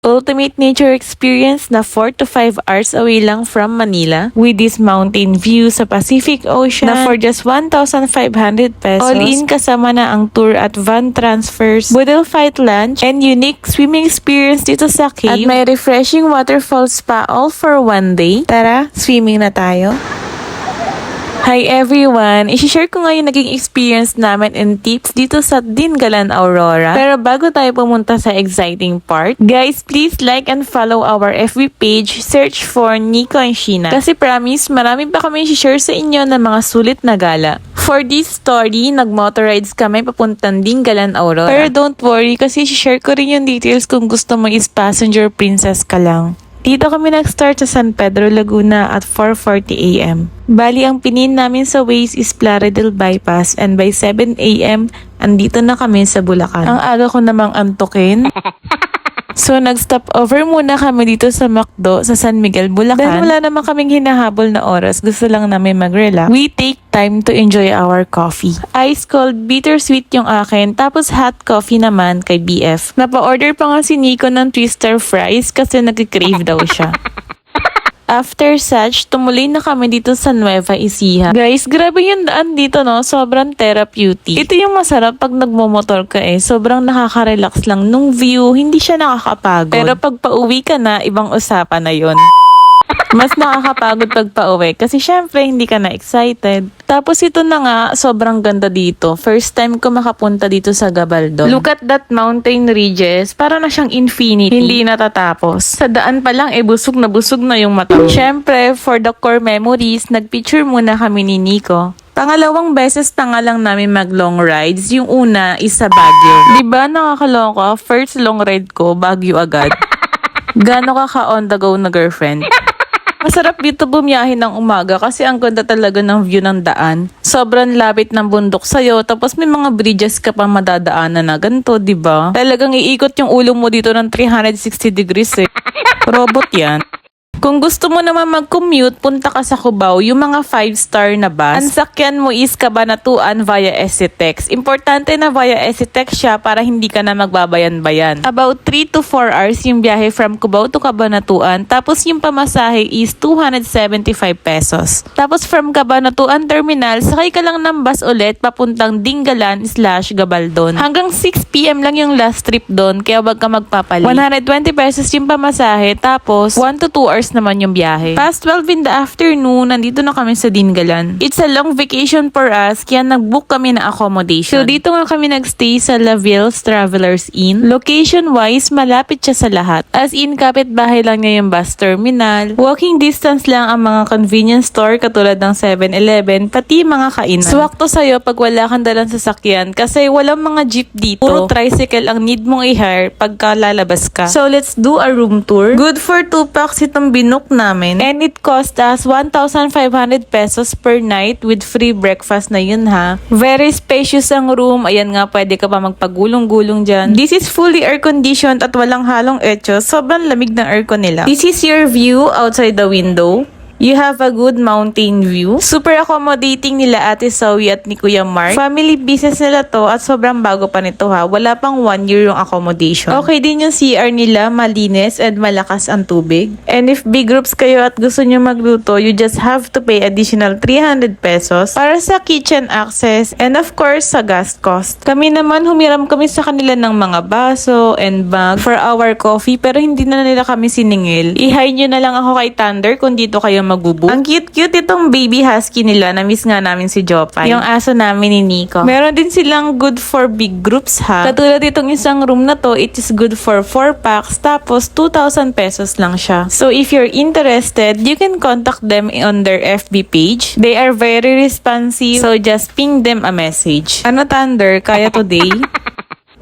ultimate nature experience na 4 to 5 hours away lang from Manila with this mountain view sa Pacific Ocean na for just 1,500 pesos. All in kasama na ang tour at van transfers, Boodle Fight lunch, and unique swimming experience dito sa cave. At may refreshing waterfall spa all for one day. Tara, swimming na tayo. Hi everyone! I-share ko nga yung naging experience namin and tips dito sa Dingalan, Aurora. Pero bago tayo pumunta sa exciting part, guys, please like and follow our FB page. Search for Nico and Sheena. Kasi promise, marami pa kami i-share sa inyo ng mga sulit na gala. For this story, nag-motorides kami papuntang Dingalan, Aurora. Pero don't worry kasi i-share ko rin yung details kung gusto mo is passenger princess ka lang. Dito kami nag-start sa San Pedro, Laguna at 4:40 AM. Bali, ang pinin namin sa Waze is Plaridel Bypass and by 7 AM, andito na kami sa Bulacan. Ang aga ko namang antukin. So, nag-stop over muna kami dito sa McDo sa San Miguel, Bulacan. Dahil wala naman kaming hinahabol na oras, gusto lang namin mag-relax. We take time to enjoy our coffee. Ice cold, bittersweet yung akin, tapos hot coffee naman kay BF. Napa-order pa nga si Nico ng twister fries kasi nag-crave daw siya. After such, tumuloy na kami dito sa Nueva Ecija. Guys, grabe yung daan dito, no? Sobrang therapeutic. Ito yung masarap pag nagmomotor ka Sobrang nakaka-relax lang nung view, hindi siya nakakapagod. Pero pag pauwi ka na, ibang usapan na yon. Mas nakakapagod pag pauwi kasi syempre hindi ka na excited. Tapos ito na nga, sobrang ganda dito. First time ko makapunta dito sa Gabaldon. Look at that mountain ridges. Para na siyang infinity. Hindi natatapos. Sa daan pa lang, busog na yung mata. Syempre, for the core memories, nagpicture muna kami ni Nico. Pangalawang beses na nga lang namin mag-long rides. Yung una is sa Baguio. Diba nakakaloka? First long ride ko, Baguio agad. Gano ka on the go na girlfriend? Masarap dito bumiyahin ng umaga kasi ang ganda talaga ng view ng daan. Sobrang lapit ng bundok sa'yo, tapos may mga bridges ka pa madadaanan na ganito, diba? Talagang iikot yung ulo mo dito ng 360 degrees Robot yan. Kung gusto mo naman mag-commute, punta ka sa Cubao, yung mga 5-star na bus. Ang sakyan mo is Cabanatuan via SCTEX. Importante na via SCTEX siya para hindi ka na magbabayan-bayan. About 3 to 4 hours yung biyahe from Cubao to Cabanatuan. Tapos yung pamasahe is 275 pesos. Tapos from Cabanatuan Terminal, sakay ka lang ng bus ulit papuntang Dingalan/Gabaldon. Hanggang 6 PM lang yung last trip doon, kaya wag ka magpapalit. 120 pesos yung pamasahe, tapos 1 to 2 hours naman yung biyahe. Past 12 in the afternoon, nandito na kami sa Dingalan. It's a long vacation for us, kaya nag-book kami na accommodation. So dito nga kami nagstay sa La Ville's Travelers Inn. Location-wise, malapit siya sa lahat. As in, kapitbahay lang niya yung bus terminal. Walking distance lang ang mga convenience store katulad ng 7-Eleven, pati mga kainan. Swakto sa'yo pag wala kang dalang sasakyan kasi walang mga jeep dito. Puro tricycle ang need mong i-hire pagka lalabas ka. So let's do a room tour. Good for 2 packs itong binook namin. And it cost us 1,500 pesos per night with free breakfast na yun ha. Very spacious ang room. Ayan nga, pwede ka pa magpagulong-gulong dyan. This is fully air-conditioned at walang halong etyo. Sobrang lamig ng aircon nila. This is your view outside the window. You have a good mountain view. Super accommodating nila Ate Zoe at ni Kuya Mark. Family business nila to at sobrang bago pa nito ha. Wala pang 1 year yung accommodation. Okay din yung CR nila, malinis and malakas ang tubig. And if big groups kayo at gusto nyo magluto, you just have to pay additional 300 pesos para sa kitchen access and of course sa gas cost. Kami naman, humiram kami sa kanila ng mga baso and bag for our coffee pero hindi na nila kami siningil. I-hire nyo na lang ako kay Thunder kung dito kayo magbubook. Ang cute-cute itong baby husky nila. Na-miss nga namin si Jopay. Yung aso namin ni Nico. Meron din silang good for big groups ha. Katulad itong isang room na to, it is good for 4 packs. Tapos 2,000 pesos lang siya. So if you're interested, you can contact them on their FB page. They are very responsive. So just ping them a message. Ano Thunder? Kaya today?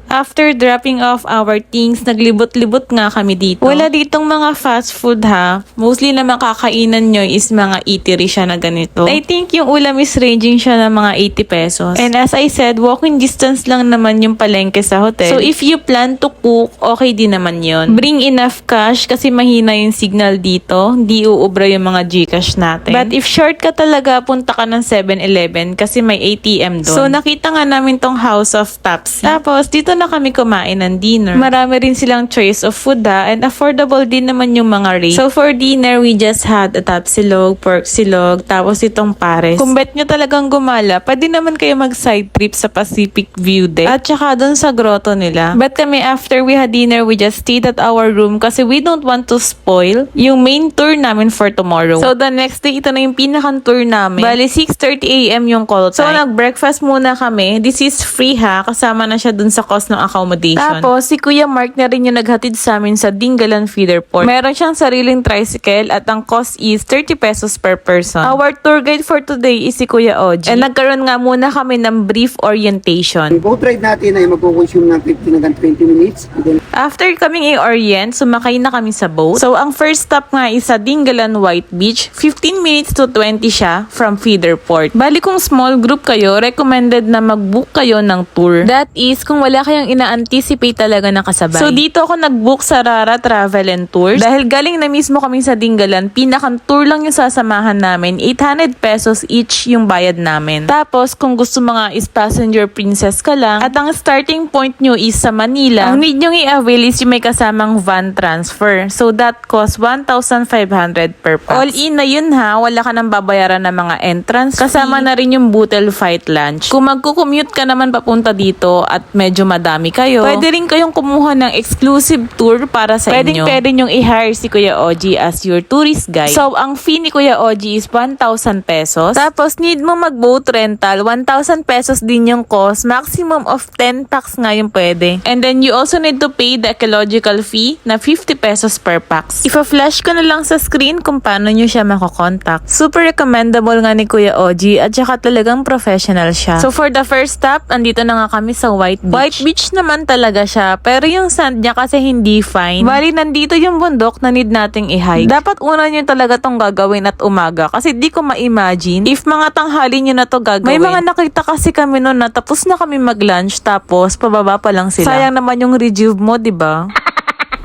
After dropping off our things, naglibot-libot nga kami dito. Wala ditong mga fast food ha. Mostly na makakainan nyo is mga eatery siya na ganito. I think yung ulam is ranging siya ng mga 80 pesos. And as I said, walking distance lang naman yung palengke sa hotel. So if you plan to cook, okay din naman yon. Bring enough cash kasi mahina yung signal dito. Di uubra yung mga Gcash natin. But if short ka talaga, punta ka ng 7-Eleven kasi may ATM doon. So nakita nga namin tong House of Papsi. Tapos dito na na kami kumain ng dinner. Marami rin silang choice of food and affordable din naman yung mga rates. So for dinner, we just had a tapsilog, pork silog, tapos itong pares. Kung bet nyo talagang gumala, pwede naman kayo mag-side trip sa Pacific View Deck at saka dun sa grotto nila. But kami after we had dinner, we just stayed at our room kasi we don't want to spoil yung main tour namin for tomorrow. So the next day, ito na yung pinakang tour namin. Bali, 6:30 AM yung call time. So nag-breakfast muna kami. This is free kasama na siya dun sa cost ng accommodation. Tapos, si Kuya Mark na rin yung naghatid sa amin sa Dingalan Feeder Port. Meron siyang sariling tricycle at ang cost is 30 pesos per person. Our tour guide for today is si Kuya Oji. And nagkaroon nga muna kami ng brief orientation. Yung boat ride natin ay mag-consume ng 15 hanggang 20 minutes. After kaming i-orient, sumakay na kami sa boat. So, ang first stop nga is sa Dingalan White Beach. 15 minutes to 20 siya from Feeder Port. Bali kung small group kayo, recommended na mag-book kayo ng tour. That is, kung wala kayong ina-anticipate talaga na kasabay. So, dito ako nag-book sa Rara Travel and Tours. Dahil galing na mismo kami sa Dingalan, pinakang tour lang yung sasamahan namin. 800 pesos each yung bayad namin. Tapos, kung gusto mga is passenger princess ka lang, at ang starting point nyo is sa Manila, ang need nyo i-avail is yung may kasamang van transfer. So, that costs 1,500 per pax. All in na yun wala ka nang babayaran ng mga entrance fee. Kasama na rin yung Butel Fight Lunch. Kung magkukommute ka naman papunta dito at medyo madami kayo, pwede rin kayong kumuha ng exclusive tour para sa inyo. Pwede nyong i-hire si Kuya Oji as your tourist guide. So, ang fee ni Kuya Oji is 1,000 pesos. Tapos, need mo mag-boat rental, 1,000 pesos din yung cost. Maximum of 10 pax nga yung pwede. And then, you also need to pay the ecological fee na 50 pesos per pax. Ipa-flash ko na lang sa screen kung paano nyo siya makokontakt. Super recommendable nga ni Kuya Oji at saka talagang professional siya. So, for the first stop, andito na nga kami sa White Beach. White Beach naman talaga siya, pero yung sand niya kasi hindi fine. Bali, nandito yung bundok na need nating i-hike. Dapat una nyo talaga tong gagawin at umaga kasi di ko ma-imagine if mga tanghali nyo na to gagawin. May mga nakita kasi kami noon na tapos na kami mag-lunch tapos pababa pa lang sila. Sayang naman yung rejuve mo, diba?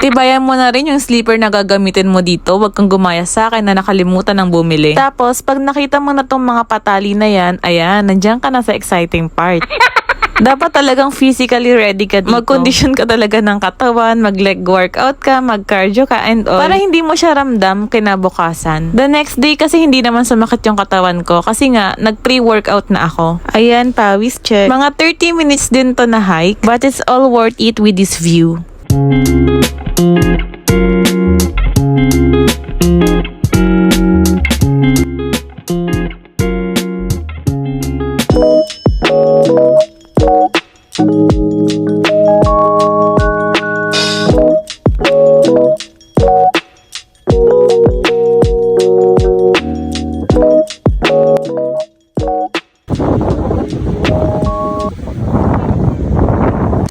Tibayan mo na rin yung sleeper na gagamitin mo dito. Huwag kang gumaya sa akin na nakalimutan ng bumili. Tapos, pag nakita mo na tong mga patali na yan, ayan, nandiyan ka na sa exciting part. Dapat talagang physically ready ka dito. Mag-condition ka talaga ng katawan, mag-leg workout ka, mag-cardio ka, and all. Para hindi mo siya ramdam kinabukasan. The next day kasi hindi naman sumakit yung katawan ko kasi nga, nag-pre-workout na ako. Ayan, pawis check. Mga 30 minutes din to na hike, but it's all worth it with this view.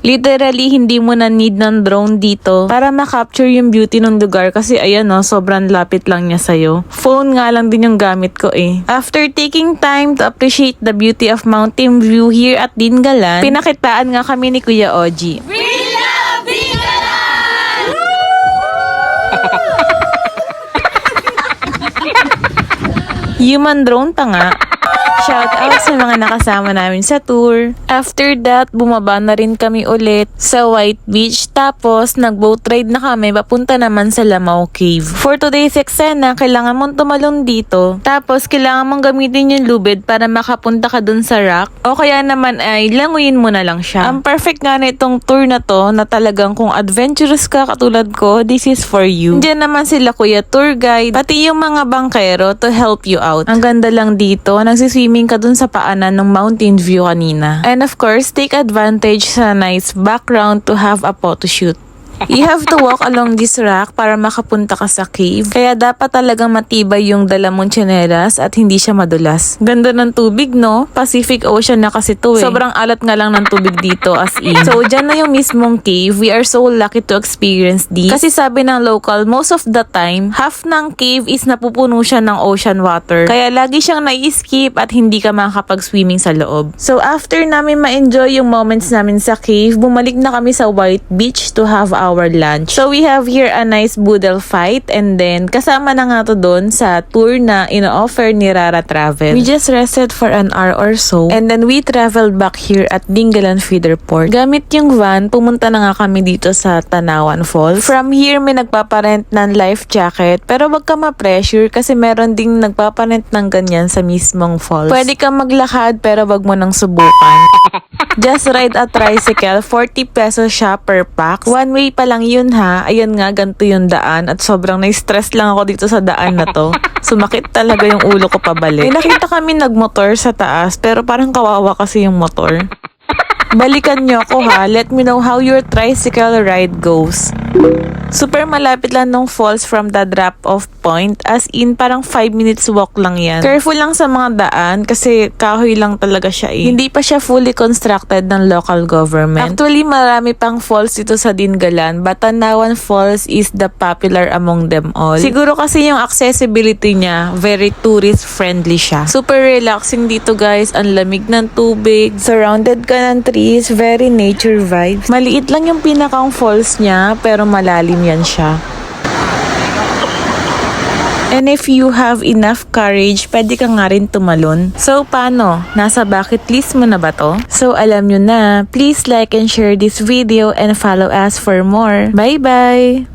Literally, hindi mo na need ng drone dito para ma-capture yung beauty ng lugar kasi ayan sobrang lapit lang niya sa'yo. Phone nga lang din yung gamit ko After taking time to appreciate the beauty of mountain view here at Dingalan, pinakitaan nga kami ni Kuya Oji. We love Dingalan! Human drone pa nga. Shout out sa mga nakasama namin sa tour. After that, bumaba na rin kami ulit sa White Beach. Tapos, nag-boat ride na kami papunta naman sa Lamau Cave. For today's eksena, kailangan mong tumalon dito. Tapos, kailangan mong gamitin yung lubid para makapunta ka dun sa rock. O kaya naman ay languyin mo na lang siya. Ang perfect nga na itong tour na to na talagang kung adventurous ka katulad ko, this is for you. Diyan naman sila Kuya Tour Guide, pati yung mga bangkero to help you out. Ang ganda lang dito, nagsiswimming ka dun sa paanan ng mountain view kanina. And of course, take advantage sa nice background to have a photo shoot. You have to walk along this rock para makapunta ka sa cave. Kaya dapat talagang matibay yung dala mong tsinelas at hindi siya madulas. Ganda ng tubig, no? Pacific Ocean na kasi to Sobrang alat nga lang ng tubig dito as in. So, dyan na yung mismong cave. We are so lucky to experience this. Kasi sabi ng local, most of the time, half ng cave is napupuno siya ng ocean water. Kaya lagi siyang nai-skip at hindi ka makakapag-swimming sa loob. So, after namin ma-enjoy yung moments namin sa cave, bumalik na kami sa White Beach to have our our lunch. So we have here a nice boodle fight, and then kasama na nga to doon sa tour na ino-offer ni Rara Travel. We just rested for an hour or so, and then we traveled back here at Dingalan Feeder Port. Gamit yung van, pumunta na nga kami dito sa Tanawan Falls. From here, may nagpaparent ng life jacket, pero wag ka ma-pressure kasi meron ding nagpaparent ng ganyan sa mismong falls. Pwede kang maglakad pero wag mo nang subukan. Just ride a tricycle, 40 pesos siya per pack. One way pa lang yun ha. Ayun nga, ganito yung daan at sobrang na-stress lang ako dito sa daan na to. Sumakit talaga yung ulo ko pabalik. May nakita kami nagmotor sa taas pero parang kawawa kasi yung motor. Balikan nyo ako ha. Let me know how your tricycle ride goes. Super malapit lang ng falls from the drop-off point. As in, parang 5 minutes walk lang yan. Careful lang sa mga daan kasi kahoy lang talaga siya eh. Hindi pa siya fully constructed ng local government. Actually, marami pang falls dito sa Dingalan, but Tanawan Falls is the popular among them all. Siguro kasi yung accessibility niya, very tourist-friendly siya. Super relaxing dito guys. Ang lamig ng tubig. Surrounded ka ng trees. Very nature vibes. Maliit lang yung pinakang falls niya, pero malalim yan siya. And if you have enough courage, pwede ka nga rin tumalon. So, paano? Nasa bucket list mo na ba to? So, alam nyo na. Please like and share this video and follow us for more. Bye-bye!